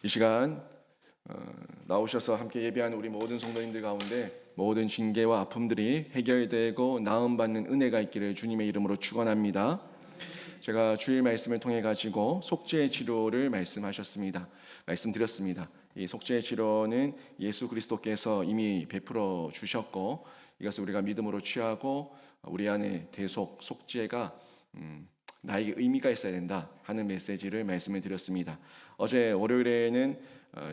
이 시간 나오셔서 함께 예배하는 우리 모든 성도님들 가운데 모든 징계와 아픔들이 해결되고 나음받는 은혜가 있기를 주님의 이름으로 축원합니다. 제가 주일 말씀을 통해 가지고 속죄의 치료를 말씀드렸습니다. 이 속죄의 치료는 예수 그리스도께서 이미 베풀어 주셨고 이것을 우리가 믿음으로 취하고 우리 안에 속죄가 나에게 의미가 있어야 된다 하는 메시지를 말씀을 드렸습니다. 어제 월요일에는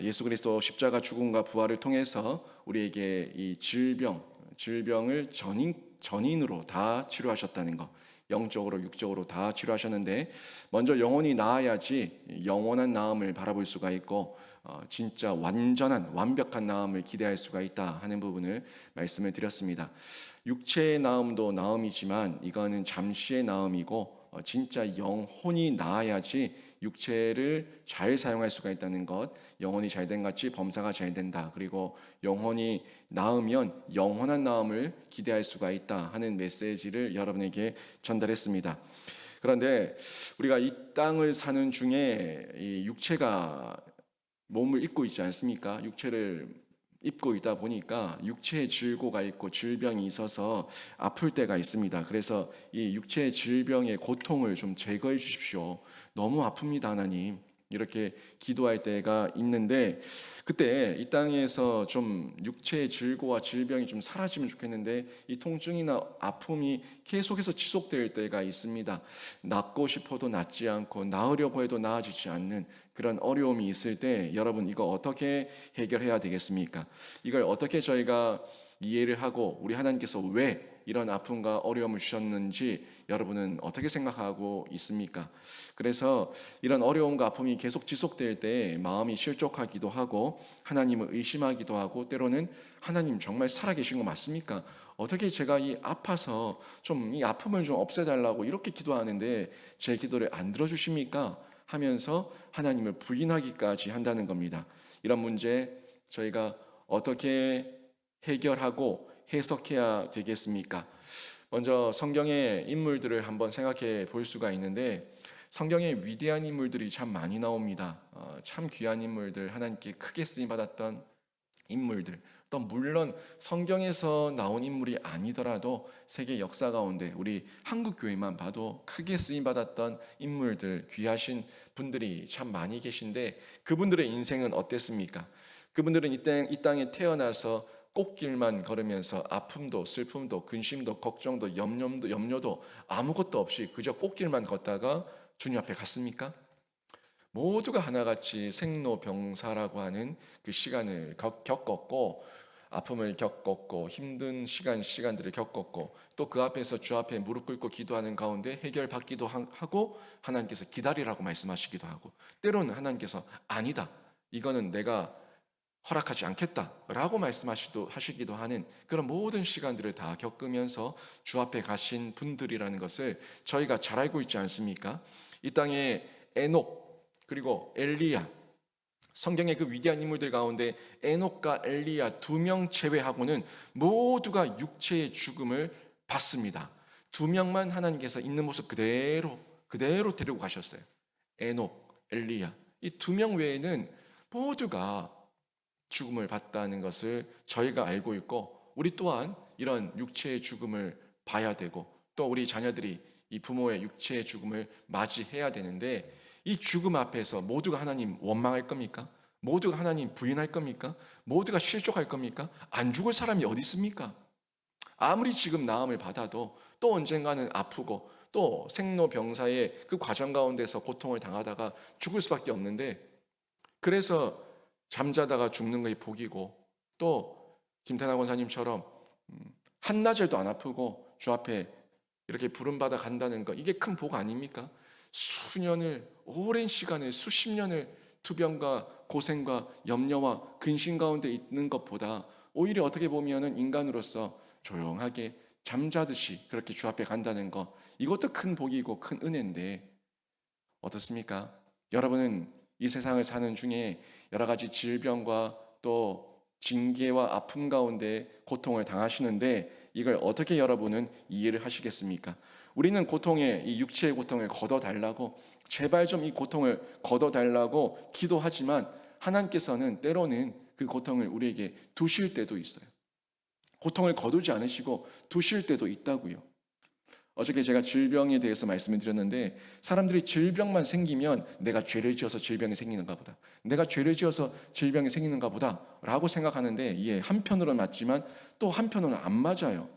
예수 그리스도 십자가 죽음과 부활을 통해서 우리에게 이 질병을 전인으로 다 치료하셨다는 것, 영적으로 육적으로 다 치료하셨는데 먼저 영혼이 나아야지 영원한 나음을 바라볼 수가 있고 진짜 완벽한 나음을 기대할 수가 있다 하는 부분을 말씀을 드렸습니다. 육체의 나음도 나음이지만 이거는 잠시의 나음이고 진짜 영혼이 나아야지 육체를 잘 사용할 수가 있다는 것, 영혼이 잘된 같이 범사가 잘 된다. 그리고 영혼이 나으면 영원한 나음을 기대할 수가 있다 하는 메시지를 여러분에게 전달했습니다. 그런데 우리가 이 땅을 사는 중에 이 육체가 몸을 입고 있지 않습니까? 육체를 입고 있다 보니까 육체의 질고가 있고 질병이 있어서 아플 때가 있습니다. 그래서 이 육체의 질병의 고통을 좀 제거해 주십시오. 너무 아픕니다, 하나님. 이렇게 기도할 때가 있는데 그때 이 땅에서 좀 육체의 질고와 질병이 좀 사라지면 좋겠는데 이 통증이나 아픔이 계속해서 지속될 때가 있습니다. 낫고 싶어도 낫지 않고 나으려고 해도 나아지지 않는 그런 어려움이 있을 때 여러분 이거 어떻게 해결해야 되겠습니까? 이걸 어떻게 저희가 이해를 하고 우리 하나님께서 왜 이런 아픔과 어려움을 주셨는지 여러분은 어떻게 생각하고 있습니까? 그래서 이런 어려움과 아픔이 계속 지속될 때 마음이 실족하기도 하고 하나님을 의심하기도 하고 때로는 하나님 정말 살아계신 거 맞습니까? 어떻게 제가 이 아파서 좀 이 아픔을 좀 없애달라고 이렇게 기도하는데 제 기도를 안 들어주십니까? 하면서 하나님을 부인하기까지 한다는 겁니다. 이런 문제 저희가 어떻게 해결하고 해석해야 되겠습니까? 먼저 성경의 인물들을 한번 생각해 볼 수가 있는데 성경에 위대한 인물들이 참 많이 나옵니다. 참 귀한 인물들, 하나님께 크게 쓰임 받았던 인물들, 또 물론 성경에서 나온 인물이 아니더라도 세계 역사 가운데 우리 한국 교회만 봐도 크게 쓰임 받았던 인물들, 귀하신 분들이 참 많이 계신데 그분들의 인생은 어땠습니까? 그분들은 이 땅에 태어나서 꽃길만 걸으면서 아픔도 슬픔도 근심도 걱정도 염려도 아무것도 없이 그저 꽃길만 걷다가 주님 앞에 갔습니까? 모두가 하나같이 생로병사라고 하는 그 시간을 겪었고 아픔을 겪었고 힘든 시간들을 겪었고 또 그 앞에서 주 앞에 무릎 꿇고 기도하는 가운데 해결받기도 하고 하나님께서 기다리라고 말씀하시기도 하고 때로는 하나님께서 아니다 이거는 내가 허락하지 않겠다라고 말씀하시기도 하는 그런 모든 시간들을 다 겪으면서 주 앞에 가신 분들이라는 것을 저희가 잘 알고 있지 않습니까? 이 땅에 에녹 그리고 엘리야 성경의 그 위대한 인물들 가운데 에녹과 엘리야 두 명 제외하고는 모두가 육체의 죽음을 받습니다. 두 명만 하나님께서 있는 모습 그대로 데리고 가셨어요. 에녹, 엘리야 이 두 명 외에는 모두가 죽음을 받다는 것을 저희가 알고 있고 우리 또한 이런 육체의 죽음을 봐야 되고 또 우리 자녀들이 이 부모의 육체의 죽음을 맞이해야 되는데 이 죽음 앞에서 모두가 하나님 원망할 겁니까? 모두가 하나님 부인할 겁니까? 모두가 실족할 겁니까? 안 죽을 사람이 어디 있습니까? 아무리 지금 나음을 받아도 또 언젠가는 아프고 또 생로병사의 그 과정 가운데서 고통을 당하다가 죽을 수밖에 없는데 그래서 잠자다가 죽는 것이 복이고 또 김태나 권사님처럼 한나절도 안 아프고 주 앞에 이렇게 부름받아 간다는 것 이게 큰 복 아닙니까? 오랜 시간을 수십 년을 투병과 고생과 염려와 근심 가운데 있는 것보다 오히려 어떻게 보면은 인간으로서 조용하게 잠자듯이 그렇게 주 앞에 간다는 것 이것도 큰 복이고 큰 은혜인데 어떻습니까? 여러분은 이 세상을 사는 중에 여러 가지 질병과 또 징계와 아픔 가운데 고통을 당하시는데 이걸 어떻게 여러분은 이해를 하시겠습니까? 우리는 이 육체의 고통을 걷어달라고 제발 좀 이 고통을 걷어달라고 기도하지만 하나님께서는 때로는 그 고통을 우리에게 두실 때도 있어요. 고통을 거두지 않으시고 두실 때도 있다고요. 어저께 제가 질병에 대해서 말씀을 드렸는데, 사람들이 질병만 생기면 내가 죄를 지어서 질병이 생기는가 보다, 내가 죄를 지어서 질병이 생기는가 보다 라고 생각하는데, 이게 한편으로는 맞지만 또 한편으로는 안 맞아요.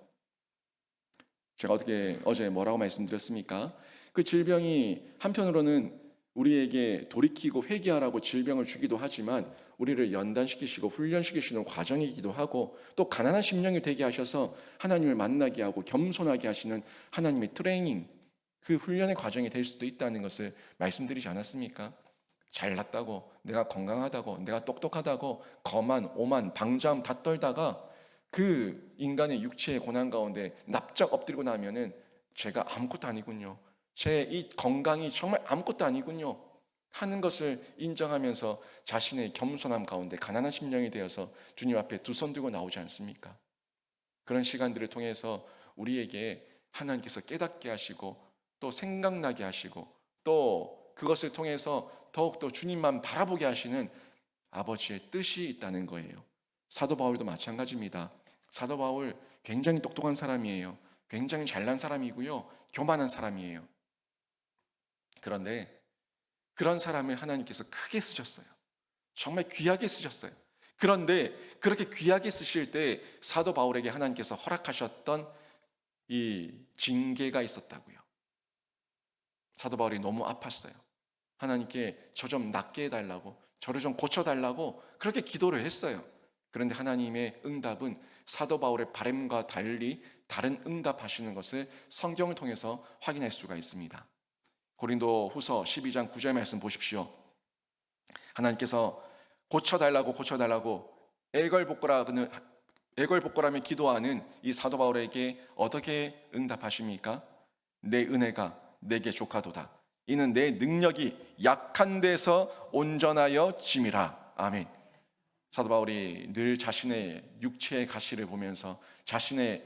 제가 어제 뭐라고 말씀드렸습니까? 그 질병이 한편으로는 우리에게 돌이키고 회개하라고 질병을 주기도 하지만, 우리를 연단시키시고 훈련시키시는 과정이기도 하고, 또 가난한 심령이 되게 하셔서 하나님을 만나게 하고 겸손하게 하시는 하나님의 트레이닝, 그 훈련의 과정이 될 수도 있다는 것을 말씀드리지 않았습니까? 잘났다고, 내가 건강하다고, 내가 똑똑하다고 거만 오만 방자함 다 떨다가 그 인간의 육체의 고난 가운데 납작 엎드리고 나면은 제가 아무것도 아니군요, 제 이 건강이 정말 아무것도 아니군요 하는 것을 인정하면서 자신의 겸손함 가운데 가난한 심령이 되어서 주님 앞에 두 손 들고 나오지 않습니까? 그런 시간들을 통해서 우리에게 하나님께서 깨닫게 하시고, 또 생각나게 하시고, 또 그것을 통해서 더욱더 주님만 바라보게 하시는 아버지의 뜻이 있다는 거예요. 사도 바울도 마찬가지입니다. 사도 바울 굉장히 똑똑한 사람이에요. 굉장히 잘난 사람이고요, 교만한 사람이에요. 그런데 그런 사람을 하나님께서 크게 쓰셨어요. 정말 귀하게 쓰셨어요. 그런데 그렇게 귀하게 쓰실 때 사도 바울에게 하나님께서 허락하셨던 이 징계가 있었다고요. 사도 바울이 너무 아팠어요. 하나님께 저 좀 낫게 해달라고, 저를 좀 고쳐달라고 그렇게 기도를 했어요. 그런데 하나님의 응답은 사도 바울의 바람과 달리 다른 응답하시는 것을 성경을 통해서 확인할 수가 있습니다. 고린도 후서 12장 9절 말씀 보십시오. 하나님께서 고쳐달라고 애걸복걸하며 기도하는 이 사도 바울에게 어떻게 응답하십니까? 내 은혜가 내게 족하도다. 이는 내 능력이 약한 데서 온전하여 짐이라. 아멘. 사도 바울이 늘 자신의 육체의 가시를 보면서, 자신의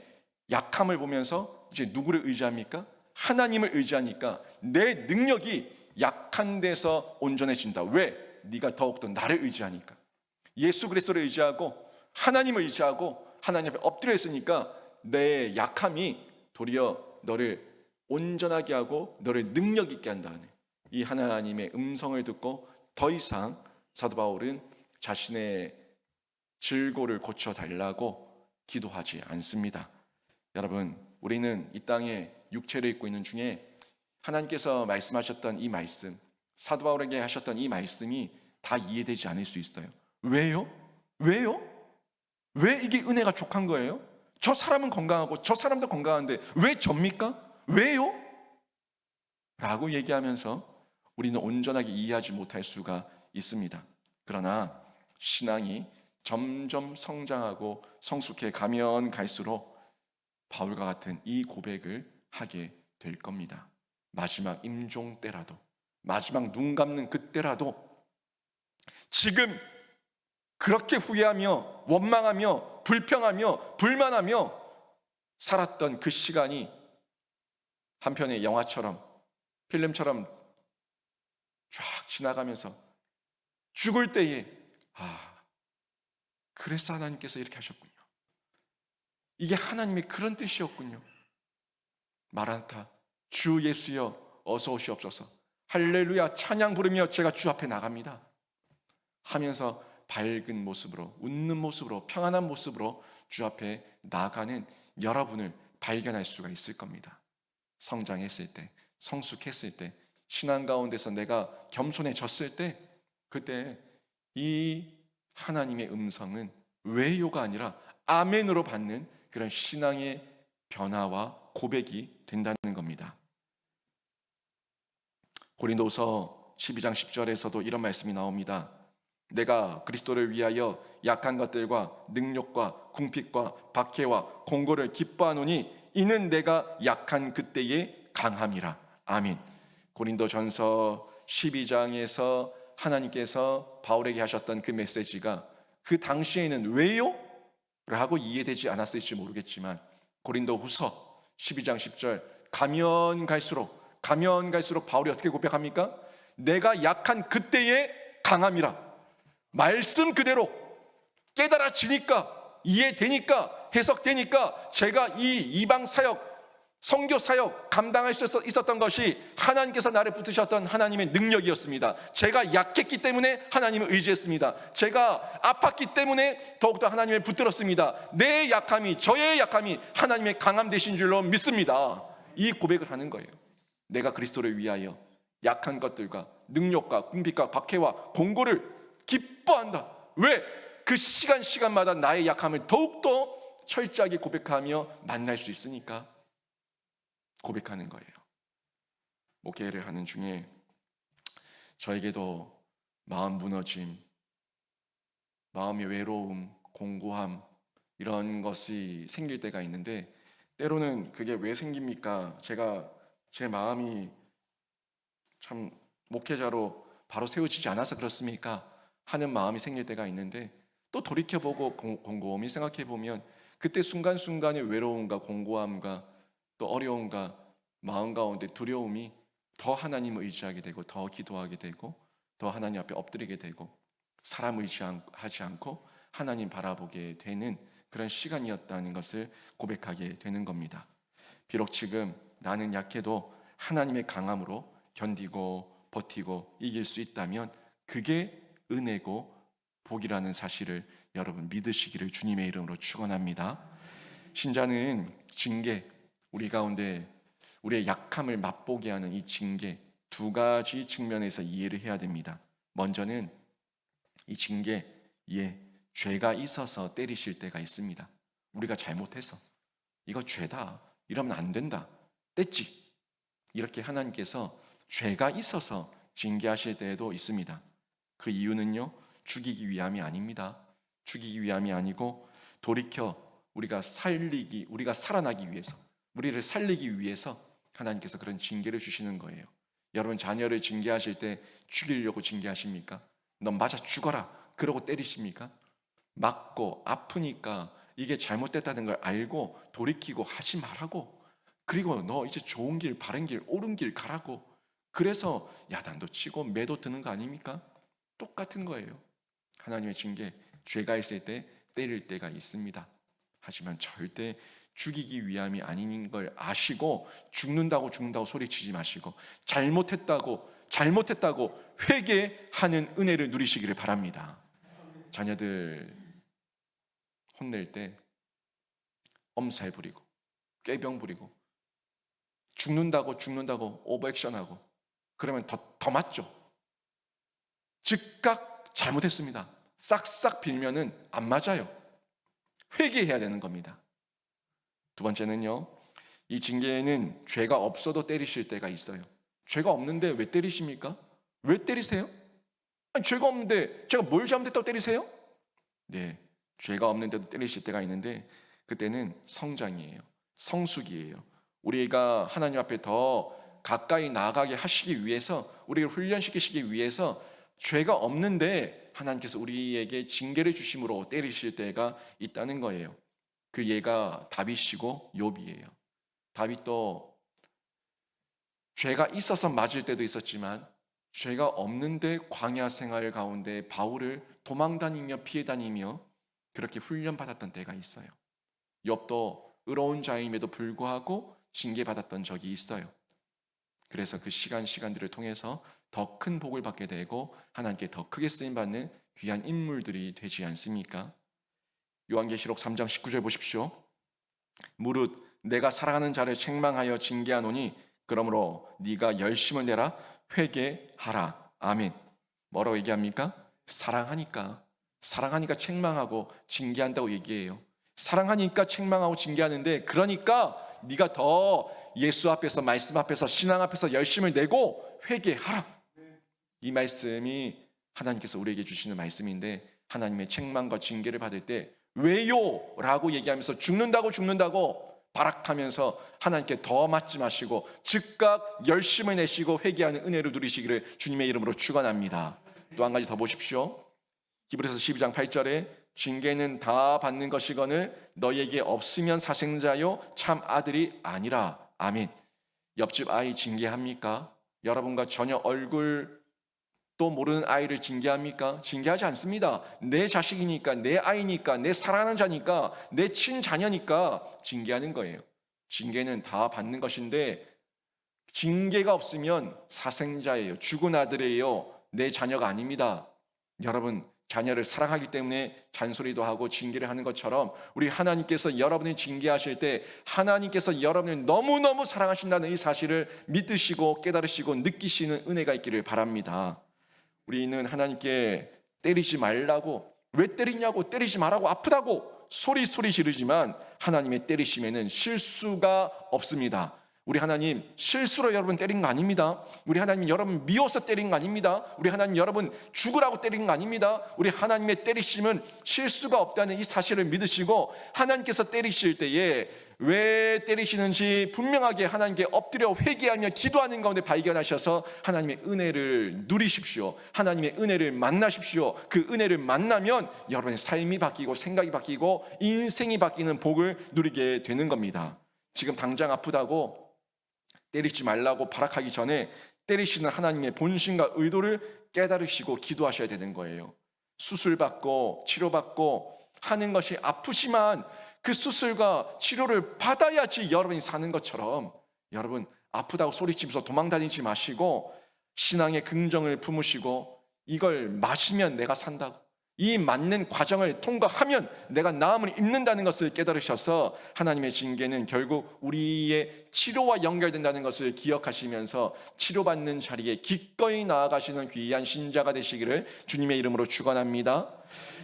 약함을 보면서 이제 누구를 의지합니까? 하나님을 의지하니까 내 능력이 약한 데서 온전해진다. 왜? 네가 더욱더 나를 의지하니까. 예수 그리스도를 의지하고 하나님을 의지하고 하나님 앞에 엎드려 있으니까 내 약함이 도리어 너를 온전하게 하고 너를 능력 있게 한다는 이 하나님의 음성을 듣고 더 이상 사도 바울은 자신의 질고를 고쳐달라고 기도하지 않습니다. 여러분, 우리는 이 땅에 육체를 입고 있는 중에 하나님께서 말씀하셨던 이 말씀, 사도 바울에게 하셨던 이 말씀이 다 이해되지 않을 수 있어요. 왜요? 왜요? 왜 이게 은혜가 족한 거예요? 저 사람은 건강하고 저 사람도 건강한데 왜 접니까? 왜요? 라고 얘기하면서 우리는 온전하게 이해하지 못할 수가 있습니다. 그러나 신앙이 점점 성장하고 성숙해 가면 갈수록 바울과 같은 이 고백을 하게 될 겁니다. 마지막 임종 때라도, 마지막 눈 감는 그때라도, 지금 그렇게 후회하며 원망하며 불평하며 불만하며 살았던 그 시간이 한편의 영화처럼, 필름처럼 쫙 지나가면서 죽을 때에 그래서 하나님께서 이렇게 하셨군요, 이게 하나님의 그런 뜻이었군요, 마라나타, 주 예수여 어서 오시옵소서, 할렐루야 찬양 부르며 제가 주 앞에 나갑니다 하면서 밝은 모습으로, 웃는 모습으로, 평안한 모습으로 주 앞에 나가는 여러분을 발견할 수가 있을 겁니다. 성장했을 때, 성숙했을 때, 신앙 가운데서 내가 겸손해졌을 때, 그때 이 하나님의 음성은 왜요가 아니라 아멘으로 받는 그런 신앙의 변화와 고백이 된다는 겁니다. 고린도서 12장 10절에서도 이런 말씀이 나옵니다. 내가 그리스도를 위하여 약한 것들과 능력과 궁핍과 박해와 공고를 기뻐하노니 이는 내가 약한 그때의 강함이라. 아멘. 고린도전서 12장에서 하나님께서 바울에게 하셨던 그 메시지가 그 당시에는 왜요? 라고 이해되지 않았을지 모르겠지만, 고린도후서 12장 10절 가면 갈수록 바울이 어떻게 고백합니까? 내가 약한 그때의 강함이라. 말씀 그대로 깨달아지니까, 이해되니까, 해석되니까 제가 이 이방 사역, 선교 사역 감당할 수 있었던 것이 하나님께서 나를 붙으셨던 하나님의 능력이었습니다. 제가 약했기 때문에 하나님을 의지했습니다. 제가 아팠기 때문에 더욱더 하나님을 붙들었습니다. 내 약함이, 저의 약함이 하나님의 강함 되신 줄로 믿습니다. 이 고백을 하는 거예요. 내가 그리스도를 위하여 약한 것들과 능력과 궁핍과 박해와 공고를 기뻐한다. 왜? 그 시간마다 나의 약함을 더욱더 철저하게 고백하며 만날 수 있으니까 고백하는 거예요. 목회를 하는 중에 저에게도 마음 무너짐, 마음의 외로움, 공고함 이런 것이 생길 때가 있는데, 때로는 그게 왜 생깁니까? 제가 제 마음이 참 목회자로 바로 세워지지 않아서 그렇습니까? 하는 마음이 생길 때가 있는데, 또 돌이켜보고 곰곰이 생각해보면 그때 순간순간의 외로움과 공고함과 또 어려움과 마음 가운데 두려움이 더 하나님을 의지하게 되고, 더 기도하게 되고, 더 하나님 앞에 엎드리게 되고, 사람 의지하지 않고 하나님 바라보게 되는 그런 시간이었다는 것을 고백하게 되는 겁니다. 비록 지금 나는 약해도 하나님의 강함으로 견디고 버티고 이길 수 있다면 그게 은혜고 복이라는 사실을 여러분 믿으시기를 주님의 이름으로 축원합니다. 신자는 징계, 우리 가운데 우리의 약함을 맛보게 하는 이 징계 두 가지 측면에서 이해를 해야 됩니다. 먼저는 이 징계, 죄가 있어서 때리실 때가 있습니다. 우리가 잘못해서 이거 죄다, 이러면 안 된다, 뗐지, 이렇게 하나님께서 죄가 있어서 징계하실 때에도 있습니다. 그 이유는요, 죽이기 위함이 아닙니다. 죽이기 위함이 아니고 돌이켜 우리가 살아나기 위해서, 우리를 살리기 위해서 하나님께서 그런 징계를 주시는 거예요. 여러분 자녀를 징계하실 때 죽이려고 징계하십니까? 너 맞아 죽어라 그러고 때리십니까? 맞고 아프니까 이게 잘못됐다는 걸 알고 돌이키고 하지 말라고, 그리고 너 이제 좋은 길, 바른 길, 옳은 길 가라고, 그래서 야단도 치고 매도 드는 거 아닙니까? 똑같은 거예요. 하나님의 징계, 죄가 있을 때 때릴 때가 있습니다. 하지만 절대 죽이기 위함이 아닌 걸 아시고 죽는다고 소리치지 마시고 잘못했다고 회개하는 은혜를 누리시기를 바랍니다. 자녀들 혼낼 때 엄살 부리고 꾀병 부리고 죽는다고 오버액션하고 그러면 더 맞죠. 즉각 잘못했습니다, 싹싹 빌면은 안 맞아요. 회개해야 되는 겁니다. 두 번째는요, 이 징계에는 죄가 없어도 때리실 때가 있어요. 죄가 없는데 왜 때리십니까? 왜 때리세요? 아니, 죄가 없는데 제가 뭘 잘못했다고 때리세요? 네, 죄가 없는데도 때리실 때가 있는데 그때는 성장이에요. 성숙이에요. 우리가 하나님 앞에 더 가까이 나아가게 하시기 위해서, 우리를 훈련시키시기 위해서 죄가 없는데 하나님께서 우리에게 징계를 주심으로 때리실 때가 있다는 거예요. 그 예가 다윗이고 욥이에요. 다윗도 죄가 있어서 맞을 때도 있었지만 죄가 없는데 광야 생활 가운데 바울을 도망다니며 피해다니며 그렇게 훈련받았던 때가 있어요. 욥도 의로운 자임에도 불구하고 징계받았던 적이 있어요. 그래서 그 시간들을 통해서 더 큰 복을 받게 되고 하나님께 더 크게 쓰임받는 귀한 인물들이 되지 않습니까? 요한계시록 3장 19절 보십시오. 무릇 내가 사랑하는 자를 책망하여 징계하노니 그러므로 네가 열심을 내라, 회개하라. 아멘. 뭐라고 얘기합니까? 사랑하니까 책망하고 징계한다고 얘기해요. 사랑하니까 책망하고 징계하는데, 그러니까 네가 더 예수 앞에서, 말씀 앞에서, 신앙 앞에서 열심을 내고 회개하라. 이 말씀이 하나님께서 우리에게 주시는 말씀인데, 하나님의 책망과 징계를 받을 때 왜요? 라고 얘기하면서 죽는다고 발악하면서 하나님께 더 맞지 마시고 즉각 열심을 내시고 회개하는 은혜를 누리시기를 주님의 이름으로 축원합니다. 또 한 가지 더 보십시오. 히브리서 12장 8절에 징계는 다 받는 것이거늘 너희에게 없으면 사생자요 참 아들이 아니라. 아멘. 옆집 아이 징계합니까? 여러분과 전혀 얼굴 또 모르는 아이를 징계합니까? 징계하지 않습니다. 내 자식이니까, 내 아이니까, 내 사랑하는 자니까, 내 친자녀니까 징계하는 거예요. 징계는 다 받는 것인데 징계가 없으면 사생자예요. 죽은 아들이에요. 내 자녀가 아닙니다. 여러분, 자녀를 사랑하기 때문에 잔소리도 하고 징계를 하는 것처럼 우리 하나님께서 여러분을 징계하실 때 하나님께서 여러분을 너무너무 사랑하신다는 이 사실을 믿으시고 깨달으시고 느끼시는 은혜가 있기를 바랍니다. 우리는 하나님께 때리지 말라고, 왜 때리냐고, 때리지 말라고, 아프다고 소리 지르지만 하나님의 때리심에는 실수가 없습니다. 우리 하나님 실수로 여러분 때린 거 아닙니다. 우리 하나님 여러분 미워서 때린 거 아닙니다. 우리 하나님 여러분 죽으라고 때린 거 아닙니다. 우리 하나님의 때리심은 실수가 없다는 이 사실을 믿으시고 하나님께서 때리실 때에 왜 때리시는지 분명하게 하나님께 엎드려 회개하며 기도하는 가운데 발견하셔서 하나님의 은혜를 누리십시오. 하나님의 은혜를 만나십시오. 그 은혜를 만나면 여러분의 삶이 바뀌고 생각이 바뀌고 인생이 바뀌는 복을 누리게 되는 겁니다. 지금 당장 아프다고 때리지 말라고 발악하기 전에 때리시는 하나님의 본심과 의도를 깨달으시고 기도하셔야 되는 거예요. 수술받고 치료받고 하는 것이 아프지만 그 수술과 치료를 받아야지 여러분이 사는 것처럼 여러분 아프다고 소리치면서 도망다니지 마시고 신앙의 긍정을 품으시고 이걸 마시면 내가 산다고, 이 맞는 과정을 통과하면 내가 나음을 입는다는 것을 깨달으셔서 하나님의 징계는 결국 우리의 치료와 연결된다는 것을 기억하시면서 치료받는 자리에 기꺼이 나아가시는 귀한 신자가 되시기를 주님의 이름으로 축원합니다.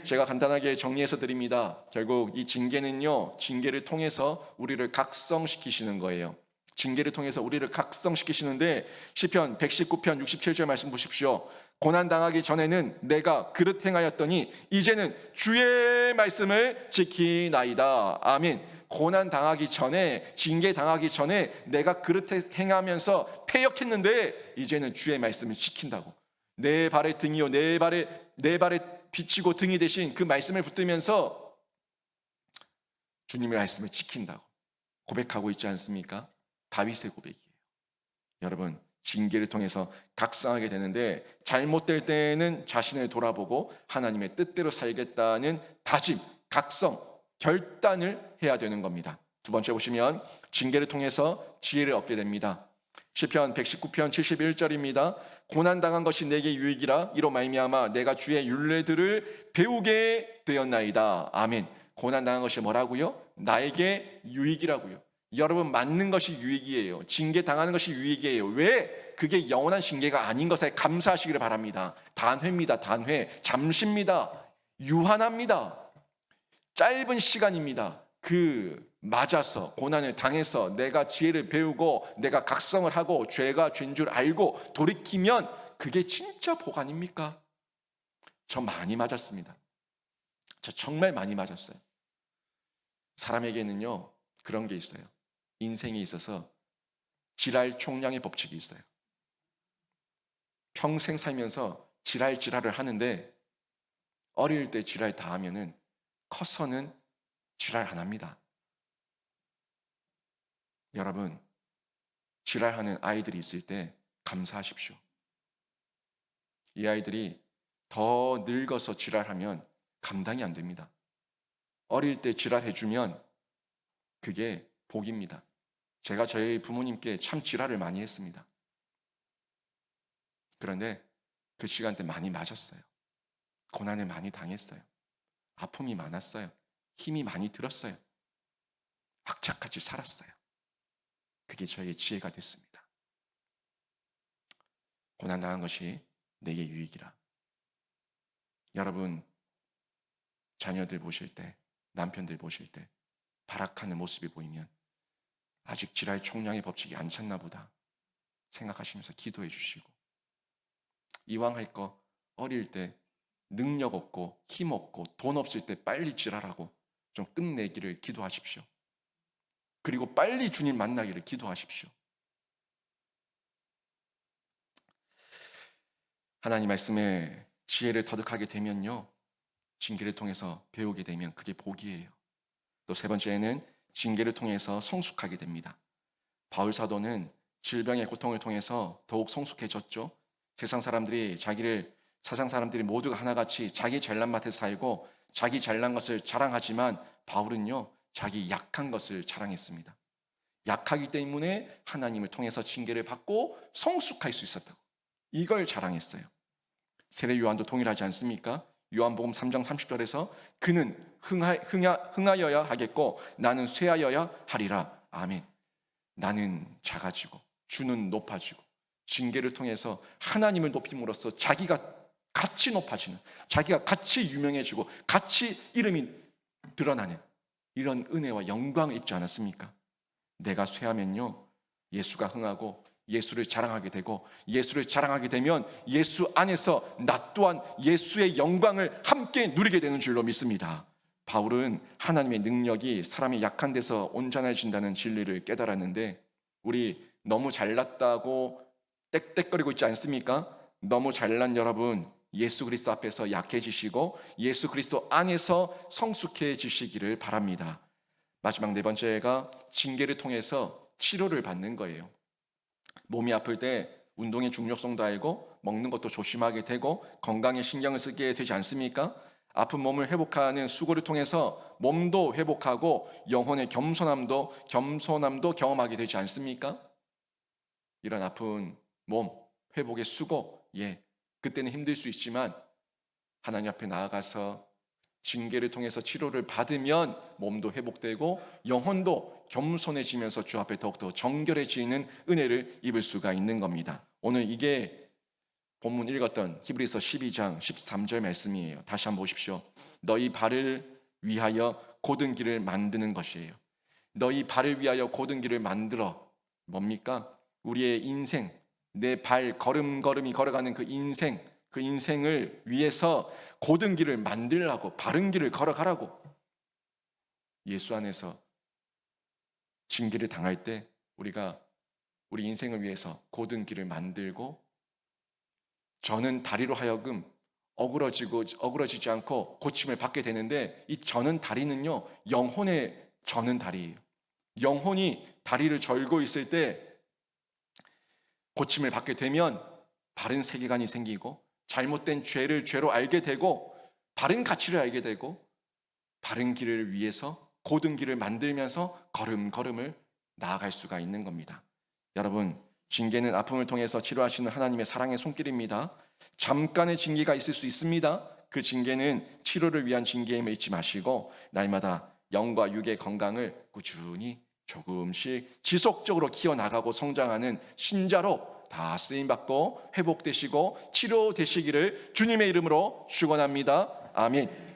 제가 간단하게 정리해서 드립니다. 결국 이 징계는요, 징계를 통해서 우리를 각성시키시는 거예요. 징계를 통해서 우리를 각성시키시는데 시편 119편 67절 말씀 보십시오. 고난당하기 전에는 내가 그릇 행하였더니 이제는 주의 말씀을 지키나이다. 아멘. 고난당하기 전에, 징계당하기 전에 내가 그릇 행하면서 패역했는데 이제는 주의 말씀을 지킨다고. 내 발의 등이요 내 발에 비치고 등이 되신 그 말씀을 붙들면서 주님의 말씀을 지킨다고 고백하고 있지 않습니까? 다윗의 고백이에요. 여러분, 징계를 통해서 각성하게 되는데 잘못될 때는 자신을 돌아보고 하나님의 뜻대로 살겠다는 다짐, 각성, 결단을 해야 되는 겁니다. 두 번째 보시면 징계를 통해서 지혜를 얻게 됩니다. 시편 119편 71절입니다. 고난당한 것이 내게 유익이라 이로 말미암아 내가 주의 율례들을 배우게 되었나이다. 아멘. 고난당한 것이 뭐라고요? 나에게 유익이라고요. 여러분, 맞는 것이 유익이에요. 징계 당하는 것이 유익이에요. 왜? 그게 영원한 징계가 아닌 것에 감사하시기를 바랍니다. 단회입니다. 단회. 잠시입니다. 유한합니다. 짧은 시간입니다. 맞아서 고난을 당해서 내가 지혜를 배우고 내가 각성을 하고 죄가 죄인 줄 알고 돌이키면 그게 진짜 복 아닙니까? 저 많이 맞았습니다. 저 정말 많이 맞았어요. 사람에게는요 그런 게 있어요. 인생에 있어서 지랄 총량의 법칙이 있어요. 평생 살면서 지랄을 하는데 어릴 때 지랄 다 하면은 커서는 지랄 안 합니다. 여러분, 지랄하는 아이들이 있을 때 감사하십시오. 이 아이들이 더 늙어서 지랄하면 감당이 안 됩니다. 어릴 때 지랄해주면 그게 복입니다. 제가 저희 부모님께 참 지랄을 많이 했습니다. 그런데 그 시간 때 많이 맞았어요. 고난을 많이 당했어요. 아픔이 많았어요. 힘이 많이 들었어요. 악착같이 살았어요. 그게 저에게 지혜가 됐습니다. 고난당한 것이 내게 유익이라. 여러분, 자녀들 보실 때, 남편들 보실 때 발악하는 모습이 보이면 아직 지랄 총량의 법칙이 안 찼나 보다 생각하시면서 기도해 주시고, 이왕 할 거 어릴 때 능력 없고 힘 없고 돈 없을 때 빨리 지랄하고 좀 끝내기를 기도하십시오. 그리고 빨리 주님 만나기를 기도하십시오. 하나님 말씀에 지혜를 터득하게 되면요, 징계를 통해서 배우게 되면 그게 복이에요. 또 세 번째는 징계를 통해서 성숙하게 됩니다. 바울 사도는 질병의 고통을 통해서 더욱 성숙해졌죠. 세상 사람들이 모두가 하나같이 자기 잘난 맛에 살고 자기 잘난 것을 자랑하지만 바울은요, 자기 약한 것을 자랑했습니다. 약하기 때문에 하나님을 통해서 징계를 받고 성숙할 수 있었다고, 이걸 자랑했어요. 세례 요한도 동일하지 않습니까? 요한복음 3장 30절에서 그는 흥하여야 하겠고 나는 쇠하여야 하리라. 아멘. 나는 작아지고 주는 높아지고 징계를 통해서 하나님을 높임으로써 자기가 같이 높아지는, 자기가 같이 유명해지고 같이 이름이 드러나는 이런 은혜와 영광을 입지 않았습니까? 내가 쇠하면요, 예수가 흥하고 예수를 자랑하게 되고, 예수를 자랑하게 되면 예수 안에서 나 또한 예수의 영광을 함께 누리게 되는 줄로 믿습니다. 바울은 하나님의 능력이 사람의 약한 데서 온전해진다는 진리를 깨달았는데, 우리 너무 잘났다고 떽떽거리고 있지 않습니까? 너무 잘난 여러분, 예수 그리스도 앞에서 약해지시고 예수 그리스도 안에서 성숙해지시기를 바랍니다. 마지막 네 번째가 징계를 통해서 치료를 받는 거예요. 몸이 아플 때 운동의 중요성도 알고 먹는 것도 조심하게 되고 건강에 신경을 쓰게 되지 않습니까? 아픈 몸을 회복하는 수고를 통해서 몸도 회복하고 영혼의 겸손함도 경험하게 되지 않습니까? 이런 아픈 몸 회복의 수고, 그때는 힘들 수 있지만 하나님 앞에 나아가서 징계를 통해서 치료를 받으면 몸도 회복되고 영혼도 겸손해지면서 주 앞에 더욱더 정결해지는 은혜를 입을 수가 있는 겁니다. 오늘 이게 본문 읽었던 히브리서 12장 13절 말씀이에요. 다시 한번 보십시오. 너희 발을 위하여 곧은 길을 만드는 것이에요. 너희 발을 위하여 곧은 길을 만들어, 뭡니까? 우리의 인생, 내 발 걸음걸음이 걸어가는 그 인생을 위해서 곧은 길을 만들라고, 바른 길을 걸어가라고. 예수 안에서 징계를 당할 때 우리가 우리 인생을 위해서 곧은 길을 만들고, 저는 다리로 하여금 어그러지지 않고 고침을 받게 되는데, 이 저는 다리는요, 영혼의 저는 다리예요. 영혼이 다리를 절고 있을 때 고침을 받게 되면 바른 세계관이 생기고 잘못된 죄를 죄로 알게 되고 바른 가치를 알게 되고 바른 길을 위해서 곧은 길을 만들면서 걸음걸음을 나아갈 수가 있는 겁니다. 여러분, 징계는 아픔을 통해서 치료하시는 하나님의 사랑의 손길입니다. 잠깐의 징계가 있을 수 있습니다. 그 징계는 치료를 위한 징계임을 잊지 마시고 날마다 영과 육의 건강을 꾸준히 조금씩 지속적으로 키워나가고 성장하는 신자로 다 쓰임받고 회복되시고 치료되시기를 주님의 이름으로 축원합니다. 아멘.